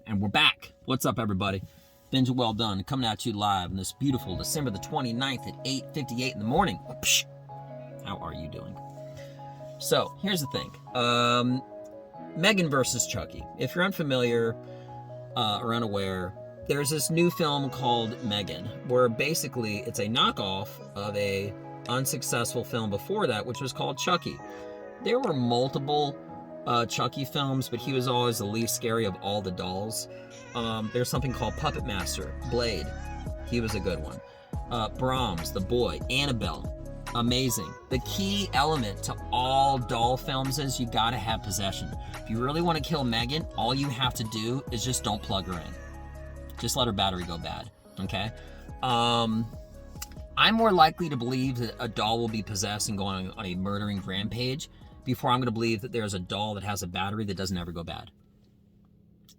And we're back. What's up, everybody? Benja Welldone coming at you live on this beautiful December the 29th at 8:58 in the morning. How are you doing? So, here's the thing. Megan versus Chucky. If you're unfamiliar or unaware, there's this new film called Megan, where basically it's a knockoff of a unsuccessful film before that, which was called Chucky. There were multiple Chucky films, but he was always the least scary of all the dolls. There's something called Puppet Master, Blade. He was a good one. Brahms, The Boy, Annabelle, amazing. The key element to all doll films is you gotta have possession. If you really want to kill Megan, all you have to do is just don't plug her in. Just let her battery go bad, okay? I'm more likely to believe that a doll will be possessed and go on a murdering rampage before I'm going to believe that there's a doll that has a battery that doesn't ever go bad.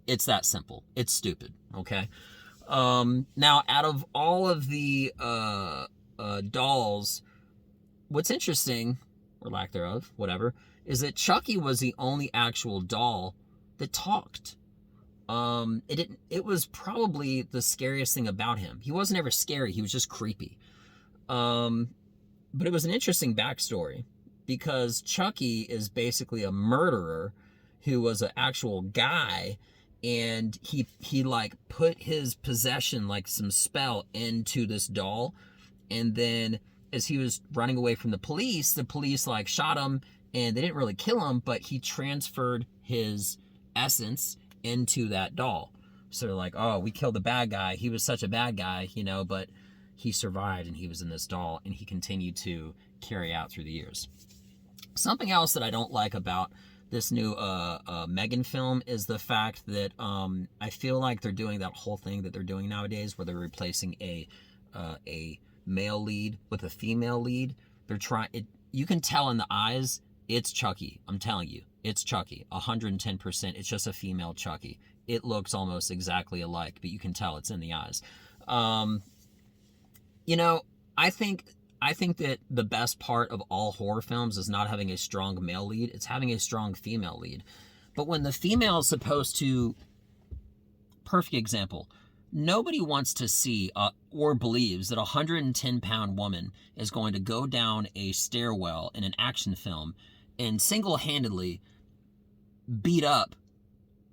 It's that simple. It's stupid, okay? Now, out of all of the dolls, what's interesting, or lack thereof, whatever, is that Chucky was the only actual doll that talked. It was probably the scariest thing about him. He wasn't ever scary. He was just creepy. But it was an interesting backstory, because Chucky is basically a murderer who was an actual guy, and he like put his possession, like some spell, into this doll, and then as he was running away from the police like shot him, and they didn't really kill him, but he transferred his essence into that doll. So they're like, oh, we killed the bad guy. He was such a bad guy, you know, but he survived and he was in this doll, and he continued to carry out through the years. Something else that I don't like about this new Megan film is the fact that I feel like they're doing that whole thing that they're doing nowadays, where they're replacing a male lead with a female lead. They're trying it. You can tell in the eyes it's Chucky. I'm telling you, it's Chucky. 110%. It's just a female Chucky. It looks almost exactly alike, but you can tell it's in the eyes. You know, I think that the best part of all horror films is not having a strong male lead. It's having a strong female lead. But when the female is supposed to... Perfect example. Nobody wants to see or believes that a 110-pound woman is going to go down a stairwell in an action film and single-handedly beat up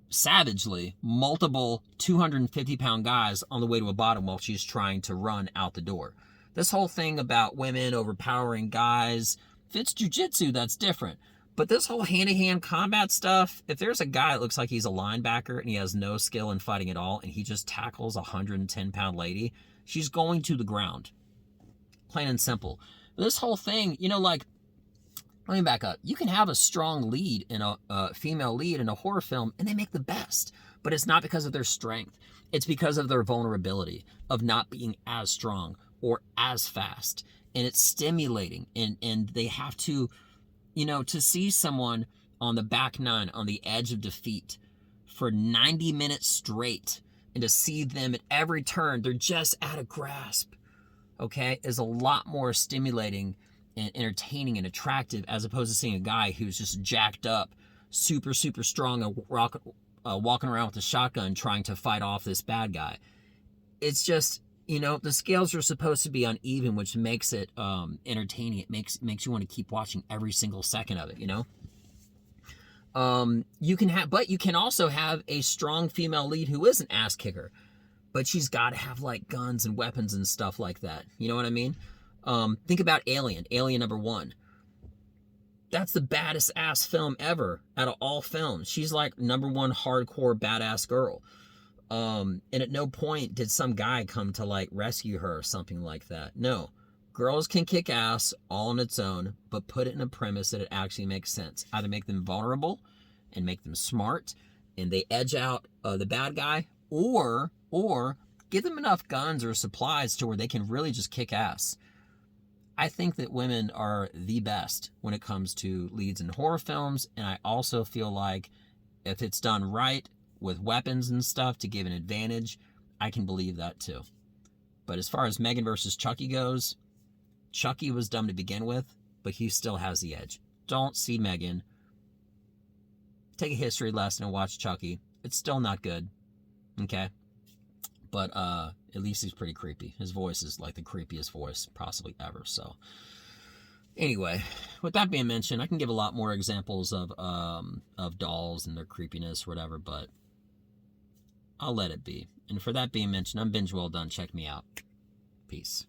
savagely multiple 250-pound guys on the way to a bottom while she's trying to run out the door. This whole thing about women overpowering guys, if it's jiu-jitsu, that's different. But this whole hand-to-hand combat stuff, if there's a guy that looks like he's a linebacker and he has no skill in fighting at all, and he just tackles a 110-pound lady, she's going to the ground. Plain and simple. This whole thing, you know, like, let me back up. You can have a strong lead in a female lead in a horror film, and they make the best. But it's not because of their strength. It's because of their vulnerability of not being as strong or as fast. And it's stimulating. And they have to, you know, to see someone on the back nine, on the edge of defeat for 90 minutes straight, and to see them at every turn, they're just at a grasp, okay, is a lot more stimulating and entertaining and attractive, as opposed to seeing a guy who's just jacked up, super, super strong, and walking around with a shotgun trying to fight off this bad guy. It's just, you know, the scales are supposed to be uneven, which makes it entertaining. It makes you want to keep watching every single second of it, you know? You can also have a strong female lead who is an ass kicker, but she's got to have like guns and weapons and stuff like that. You know what I mean? Think about Alien number 1. That's the baddest ass film ever out of all films. She's like number 1 hardcore badass girl. And at no point did some guy come to like rescue her or something like that. No. Girls can kick ass all on its own, but put it in a premise that it actually makes sense. Either make them vulnerable and make them smart, and they edge out the bad guy, or give them enough guns or supplies to where they can really just kick ass. I think that women are the best when it comes to leads in horror films, and I also feel like if it's done right with weapons and stuff to give an advantage, I can believe that too. But as far as Megan versus Chucky goes, Chucky was dumb to begin with, but he still has the edge. Don't see Megan. Take a history lesson and watch Chucky. It's still not good. Okay? But at least he's pretty creepy. His voice is like the creepiest voice possibly ever. So anyway, with that being mentioned, I can give a lot more examples of dolls and their creepiness or whatever, but I'll let it be. And for that being mentioned, I'm Benja Welldone. Check me out. Peace.